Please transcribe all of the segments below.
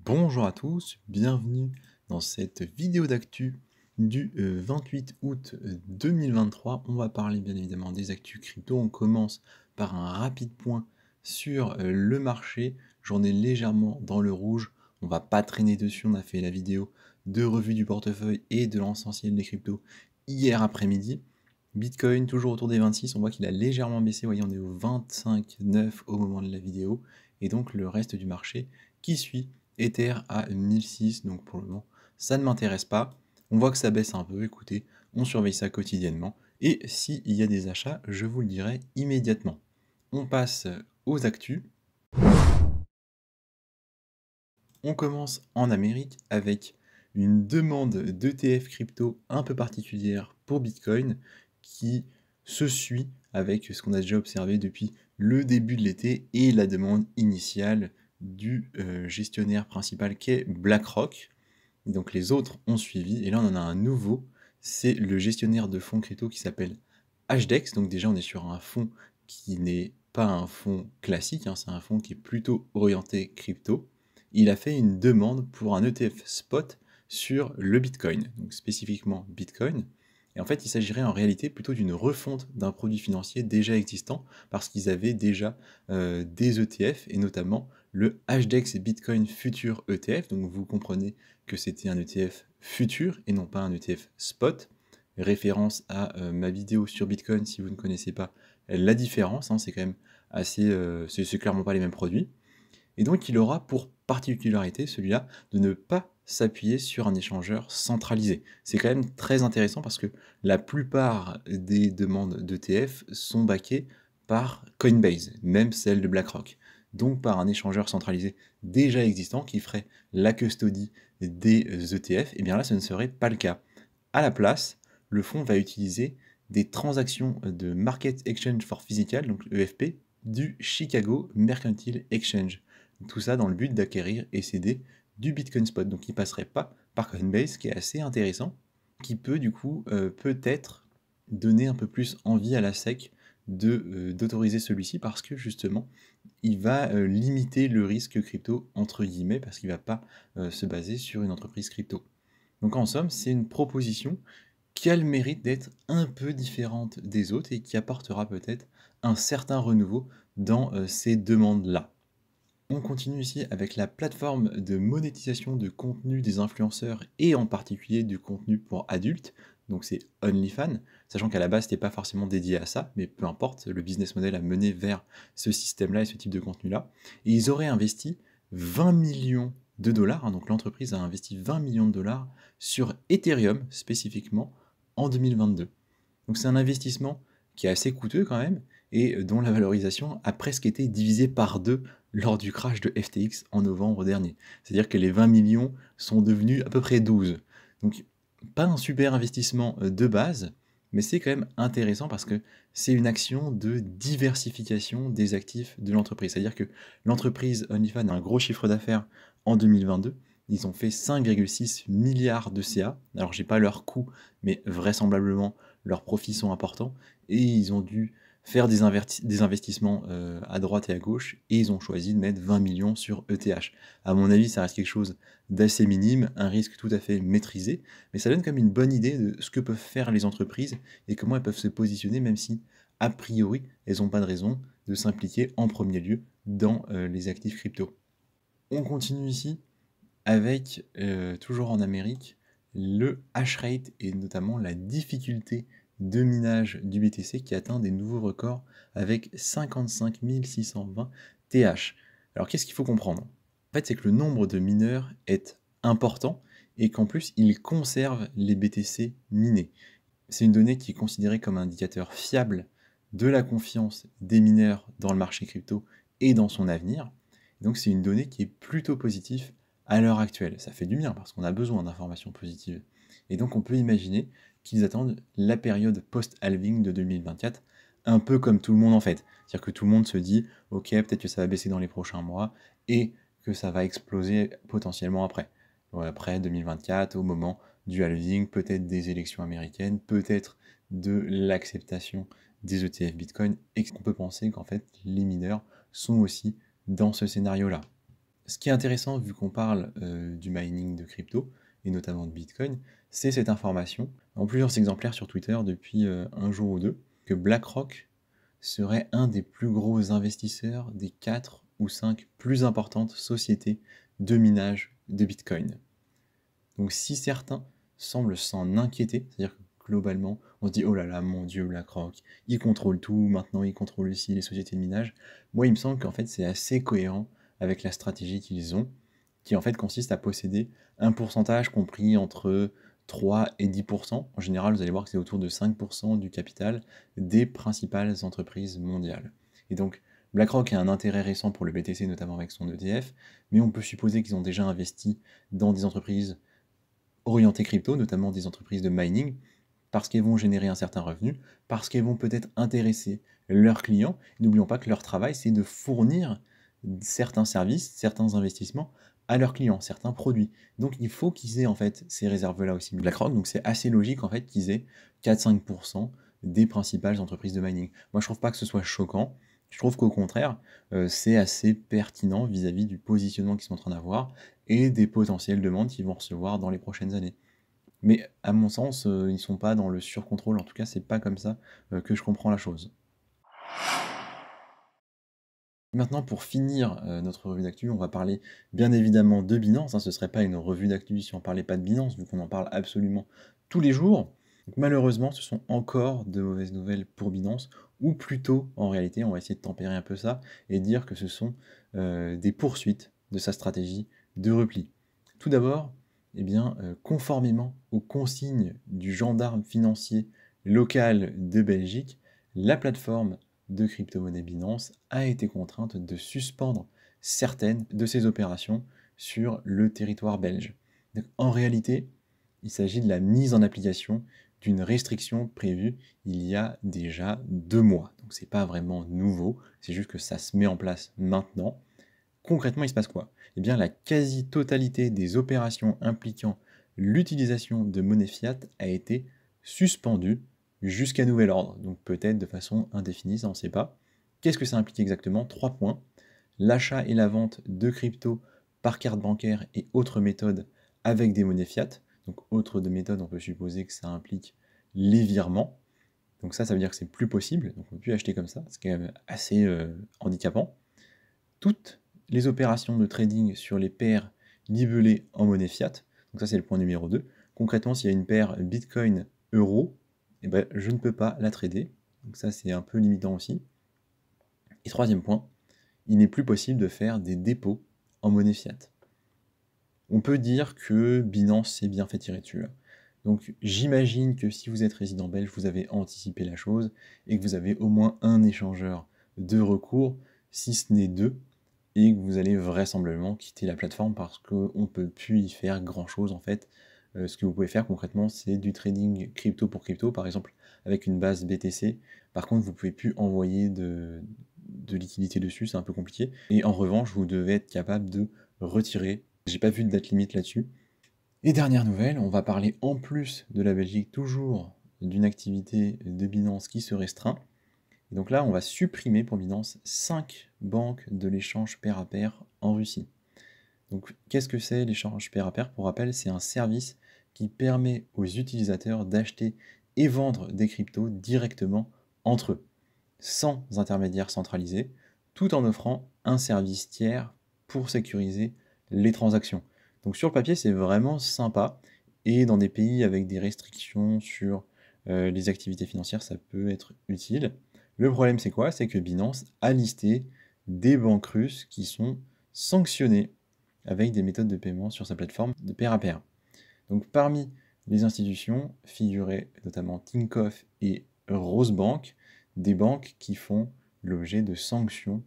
Bonjour à tous, bienvenue dans cette vidéo d'actu du 28 août 2023. On va parler bien évidemment des actus crypto. On commence par un rapide point sur le marché. J'en ai légèrement dans le rouge. On va pas traîner dessus. On a fait la vidéo de revue du portefeuille et de l'essentiel des cryptos hier après-midi. Bitcoin toujours autour des 26. On voit qu'il a légèrement baissé. Vous voyez, on est au 25,9 au moment de la vidéo. Et donc le reste du marché qui suit. Ether à 1006, donc pour le moment, ça ne m'intéresse pas. On voit que ça baisse un peu, écoutez, on surveille ça quotidiennement. Et s'il y a des achats, je vous le dirai immédiatement. On passe aux actus. On commence en Amérique avec une demande d'ETF crypto un peu particulière pour Bitcoin qui se suit avec ce qu'on a déjà observé depuis le début de l'été et la demande initiale du gestionnaire principal qui est BlackRock. Et donc les autres ont suivi et là on en a un nouveau, c'est le gestionnaire de fonds crypto qui s'appelle HDEX. Donc déjà on est sur un fonds qui n'est pas un fonds classique, c'est un fonds qui est plutôt orienté crypto. Il a fait une demande pour un ETF spot sur le Bitcoin, donc spécifiquement Bitcoin. Et en fait, il s'agirait en réalité plutôt d'une refonte d'un produit financier déjà existant, parce qu'ils avaient déjà des ETF, et notamment le HDEX Bitcoin Future ETF. Donc vous comprenez que c'était un ETF futur et non pas un ETF spot. Référence à ma vidéo sur Bitcoin si vous ne connaissez pas la différence, c'est quand même assez, c'est clairement pas les mêmes produits. Et donc il aura pour particularité celui-là de ne pas s'appuyer sur un échangeur centralisé. C'est quand même très intéressant parce que la plupart des demandes d'ETF sont backées par Coinbase, même celle de BlackRock. Donc par un échangeur centralisé déjà existant qui ferait la custody des ETF, et bien là ce ne serait pas le cas. À la place, le fonds va utiliser des transactions de Market Exchange for Physical, donc EFP, du Chicago Mercantile Exchange. Tout ça dans le but d'acquérir et céder du Bitcoin Spot. Donc il ne passerait pas par Coinbase, qui est assez intéressant, qui peut du coup peut-être donner un peu plus envie à la SEC d'autoriser celui-ci parce que justement il va limiter le risque crypto entre guillemets parce qu'il ne va pas se baser sur une entreprise crypto. Donc en somme, c'est une proposition qui a le mérite d'être un peu différente des autres et qui apportera peut-être un certain renouveau dans ces demandes-là. On continue ici avec la plateforme de monétisation de contenu des influenceurs et en particulier du contenu pour adultes, donc c'est OnlyFans, sachant qu'à la base c'était pas forcément dédié à ça, mais peu importe, le business model a mené vers ce système-là et ce type de contenu-là. Et ils auraient investi 20 millions de dollars, donc l'entreprise a investi 20 millions de dollars sur Ethereum spécifiquement en 2022. Donc c'est un investissement qui est assez coûteux quand même, et dont la valorisation a presque été divisée par deux lors du crash de FTX en novembre dernier. C'est-à-dire que les 20 millions sont devenus à peu près 12. Donc pas un super investissement de base, mais c'est quand même intéressant parce que c'est une action de diversification des actifs de l'entreprise. C'est-à-dire que l'entreprise OnlyFans a un gros chiffre d'affaires en 2022. Ils ont fait 5,6 milliards de CA. Alors j'ai pas leur coût, mais vraisemblablement leurs profits sont importants. Et ils ont dû faire des investissements à droite et à gauche, et ils ont choisi de mettre 20 millions sur ETH. À mon avis, ça reste quelque chose d'assez minime, un risque tout à fait maîtrisé, mais ça donne quand même une bonne idée de ce que peuvent faire les entreprises et comment elles peuvent se positionner, même si, a priori, elles n'ont pas de raison de s'impliquer en premier lieu dans les actifs crypto. On continue ici avec, toujours en Amérique, le hash rate et notamment la difficulté de minage du BTC qui atteint des nouveaux records avec 55 620 TH. Alors qu'est-ce qu'il faut comprendre? En fait, c'est que le nombre de mineurs est important et qu'en plus, il conserve les BTC minés. C'est une donnée qui est considérée comme un indicateur fiable de la confiance des mineurs dans le marché crypto et dans son avenir. Donc c'est une donnée qui est plutôt positive à l'heure actuelle. Ça fait du bien parce qu'on a besoin d'informations positives. Et donc on peut imaginer qu'ils attendent la période post-halving de 2024, un peu comme tout le monde en fait. C'est-à-dire que tout le monde se dit, ok, peut-être que ça va baisser dans les prochains mois et que ça va exploser potentiellement après. Après 2024, au moment du halving, peut-être des élections américaines, peut-être de l'acceptation des ETF Bitcoin, et qu'on peut penser qu'en fait les mineurs sont aussi dans ce scénario-là. Ce qui est intéressant, vu qu'on parle du mining de crypto, et notamment de Bitcoin, c'est cette information, en plusieurs exemplaires sur Twitter depuis un jour ou deux, que BlackRock serait un des plus gros investisseurs des 4 ou 5 plus importantes sociétés de minage de Bitcoin. Donc si certains semblent s'en inquiéter, c'est-à-dire que globalement, on se dit oh là là, mon Dieu, BlackRock, ils contrôlent tout, maintenant ils contrôlent aussi les sociétés de minage. Moi, il me semble qu'en fait, c'est assez cohérent avec la stratégie qu'ils ont, qui en fait consiste à posséder un pourcentage compris entre 3 et 10%. En général, vous allez voir que c'est autour de 5% du capital des principales entreprises mondiales. Et donc, BlackRock a un intérêt récent pour le BTC, notamment avec son ETF, mais on peut supposer qu'ils ont déjà investi dans des entreprises orientées crypto, notamment des entreprises de mining, parce qu'elles vont générer un certain revenu, parce qu'elles vont peut-être intéresser leurs clients. N'oublions pas que leur travail, c'est de fournir certains services, certains investissements à leurs clients, certains produits. Donc il faut qu'ils aient en fait ces réserves-là aussi BlackRock, donc c'est assez logique en fait qu'ils aient 4-5% des principales entreprises de mining. Moi je trouve pas que ce soit choquant, je trouve qu'au contraire, c'est assez pertinent vis-à-vis du positionnement qu'ils sont en train d'avoir et des potentielles demandes qu'ils vont recevoir dans les prochaines années. Mais à mon sens, ils ne sont pas dans le surcontrôle, en tout cas, c'est pas comme ça que je comprends la chose. Maintenant, pour finir notre revue d'actu, on va parler bien évidemment de Binance, hein. Ce ne serait pas une revue d'actu si on ne parlait pas de Binance, vu qu'on en parle absolument tous les jours. Donc, malheureusement, ce sont encore de mauvaises nouvelles pour Binance, ou plutôt, en réalité, on va essayer de tempérer un peu ça et dire que ce sont des poursuites de sa stratégie de repli. Tout d'abord, eh bien, conformément aux consignes du gendarme financier local de Belgique, la plateforme de crypto-monnaie Binance a été contrainte de suspendre certaines de ses opérations sur le territoire belge. Donc, en réalité, il s'agit de la mise en application d'une restriction prévue il y a déjà 2 mois. Donc c'est pas vraiment nouveau, c'est juste que ça se met en place maintenant. Concrètement, il se passe quoi? Eh bien, la quasi-totalité des opérations impliquant l'utilisation de monnaie fiat a été suspendue jusqu'à nouvel ordre, donc peut-être de façon indéfinie, ça on ne sait pas. Qu'est-ce que ça implique exactement? 3 points. L'achat et la vente de crypto par carte bancaire et autres méthodes avec des monnaies fiat. Donc autre de méthodes, on peut supposer que ça implique les virements. Donc ça veut dire que c'est plus possible, donc on ne peut plus acheter comme ça, c'est quand même assez handicapant. Toutes les opérations de trading sur les paires libellées en monnaie fiat, donc ça c'est le point numéro 2. Concrètement, s'il y a une paire Bitcoin-Euro, eh ben, je ne peux pas la trader, donc ça c'est un peu limitant aussi. Et troisième point, il n'est plus possible de faire des dépôts en monnaie fiat. On peut dire que Binance s'est bien fait tirer dessus là. Donc j'imagine que si vous êtes résident belge, vous avez anticipé la chose et que vous avez au moins un échangeur de recours, si ce n'est deux, et que vous allez vraisemblablement quitter la plateforme parce qu'on ne peut plus y faire grand chose en fait. Ce que vous pouvez faire concrètement, c'est du trading crypto pour crypto, par exemple avec une base BTC. Par contre, vous ne pouvez plus envoyer de liquidité dessus, c'est un peu compliqué. Et en revanche, vous devez être capable de retirer. J'ai pas vu de date limite là-dessus. Et dernière nouvelle, on va parler en plus de la Belgique, toujours d'une activité de Binance qui se restreint. Et donc là, on va supprimer pour Binance 5 banques de l'échange pair à pair en Russie. Donc qu'est-ce que c'est l'échange pair à pair? Pour rappel, c'est un service qui permet aux utilisateurs d'acheter et vendre des cryptos directement entre eux, sans intermédiaire centralisé, tout en offrant un service tiers pour sécuriser les transactions. Donc sur le papier, c'est vraiment sympa, et dans des pays avec des restrictions sur les activités financières, ça peut être utile. Le problème, c'est quoi? C'est que Binance a listé des banques russes qui sont sanctionnées avec des méthodes de paiement sur sa plateforme de pair à pair. Donc parmi les institutions figuraient notamment Tinkoff et Rosebank, des banques qui font l'objet de sanctions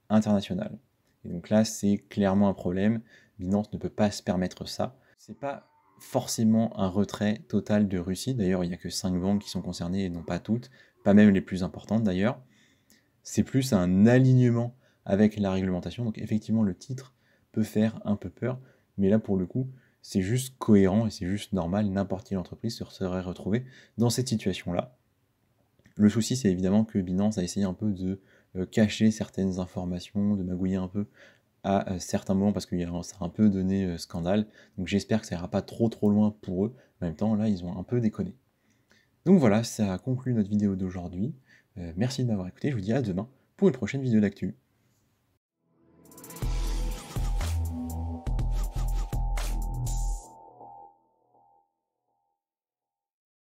internationales. Et donc là, c'est clairement un problème. Binance ne peut pas se permettre ça. C'est pas forcément un retrait total de Russie. D'ailleurs, il n'y a que 5 banques qui sont concernées et non pas toutes, pas même les plus importantes d'ailleurs. C'est plus un alignement avec la réglementation. Donc effectivement, le titre peut faire un peu peur, mais là pour le coup, c'est juste cohérent et c'est juste normal. N'importe quelle entreprise se serait retrouvée dans cette situation-là. Le souci, c'est évidemment que Binance a essayé un peu de cacher certaines informations, de magouiller un peu à certains moments parce que ça a un peu donné scandale. Donc j'espère que ça ira pas trop loin pour eux. En même temps, là, ils ont un peu déconné. Donc voilà, ça conclut notre vidéo d'aujourd'hui. Merci de m'avoir écouté. Je vous dis à demain pour une prochaine vidéo d'actu.